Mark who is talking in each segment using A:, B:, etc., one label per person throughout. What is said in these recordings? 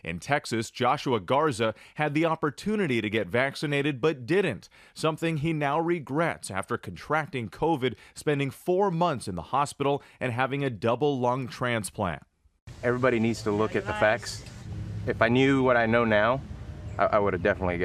A: In Texas, Joshua Garza had the opportunity to get vaccinated but didn't, something he now regrets after contracting COVID, spending 4 months in the hospital, and having a double lung transplant.
B: Everybody needs to look at the facts. If I knew what I know now, I would have definitely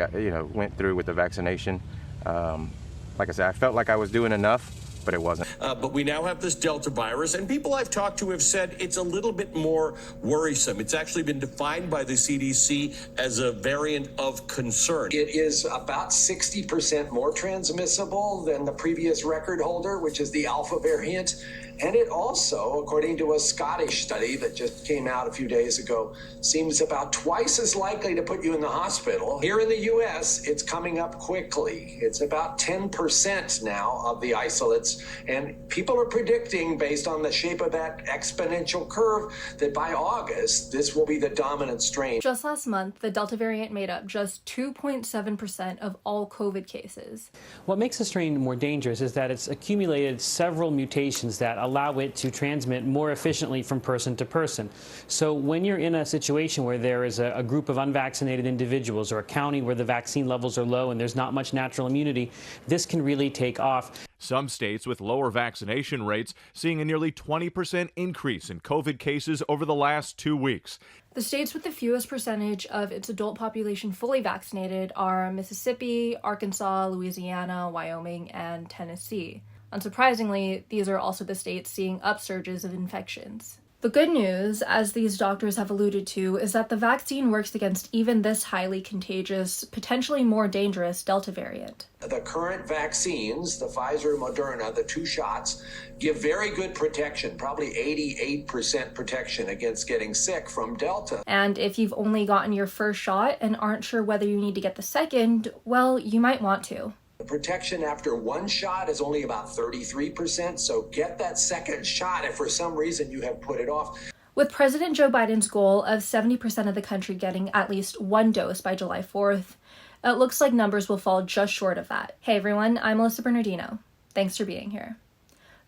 B: went through with the vaccination. Like I said, I felt like I was doing enough, but it wasn't.
C: But we now have this Delta virus, and people I've talked to have said it's a little bit more worrisome. It's actually been defined by the CDC as a variant of concern.
D: It is about 60% more transmissible than the previous record holder, which is the Alpha variant. And it also, according to a Scottish study that just came out a few days ago, seems about twice as likely to put you in the hospital. Here in the U.S., it's coming up quickly. It's about 10% now of the isolates. And people are predicting, based on the shape of that exponential curve, that by August, this will be the dominant strain.
E: Just last month, the Delta variant made up just 2.7% of all COVID cases.
F: What makes the strain more dangerous is that it's accumulated several mutations that allow it to transmit more efficiently from person to person. So when you're in a situation where there is a group of unvaccinated individuals or a county where the vaccine levels are low and there's not much natural immunity, this can really take off.
A: Some states with lower vaccination rates seeing a nearly 20% increase in COVID cases over the last 2 weeks.
E: The states with the fewest percentage of its adult population fully vaccinated are Mississippi, Arkansas, Louisiana, Wyoming, and Tennessee. Unsurprisingly, these are also the states seeing upsurges of infections. The good news, as these doctors have alluded to, is that the vaccine works against even this highly contagious, potentially more dangerous Delta variant.
D: The current vaccines, the Pfizer, Moderna, the 2 shots, give very good protection, probably 88% protection against getting sick from Delta.
E: And if you've only gotten your first shot and aren't sure whether you need to get the second, well, you might want to.
D: The protection after 1 shot is only about 33%, so get that second shot if for some reason you have put it off.
E: With President Joe Biden's goal of 70% of the country getting at least 1 dose by July 4th, it looks like numbers will fall just short of that. Hey everyone, I'm Alyssa Bernardino. Thanks for being here.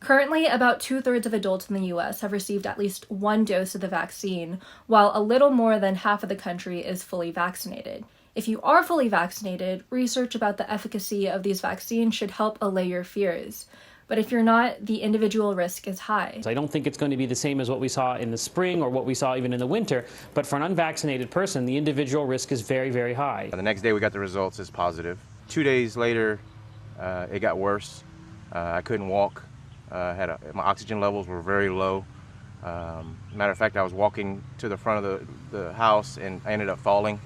E: Currently, about 2/3 of adults in the U.S. have received at least 1 dose of the vaccine, while a little more than half of the country is fully vaccinated. If you are fully vaccinated, research about the efficacy of these vaccines should help allay your fears. But if you're not, the individual risk is high.
F: I don't think it's going to be the same as what we saw in the spring or what we saw even in the winter, but for an unvaccinated person, the individual risk is very, very high.
B: The next day we got the results as positive. 2 days later, it got worse. I couldn't walk. My oxygen levels were very low. Matter of fact, I was walking to the front of the house and I ended up falling.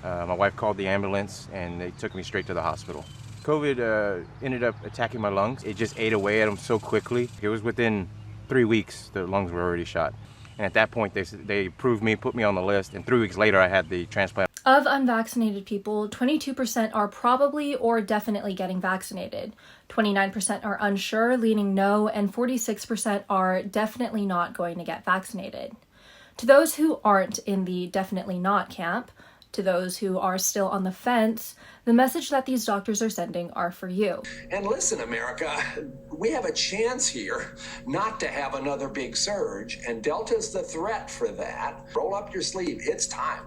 B: My wife called the ambulance and they took me straight to the hospital. COVID ended up attacking my lungs. It just ate away at them so quickly. It was within 3 weeks the lungs were already shot. And at that point they approved me, put me on the list, and 3 weeks later I had the transplant.
E: Of unvaccinated people, 22% are probably or definitely getting vaccinated. 29% are unsure, leaning no, and 46% are definitely not going to get vaccinated. To those who aren't in the definitely not camp, to those who are still on the fence, the message that these doctors are sending are for you.
D: And listen, America, we have a chance here not to have another big surge, and Delta's the threat for that. Roll up your sleeve, it's time.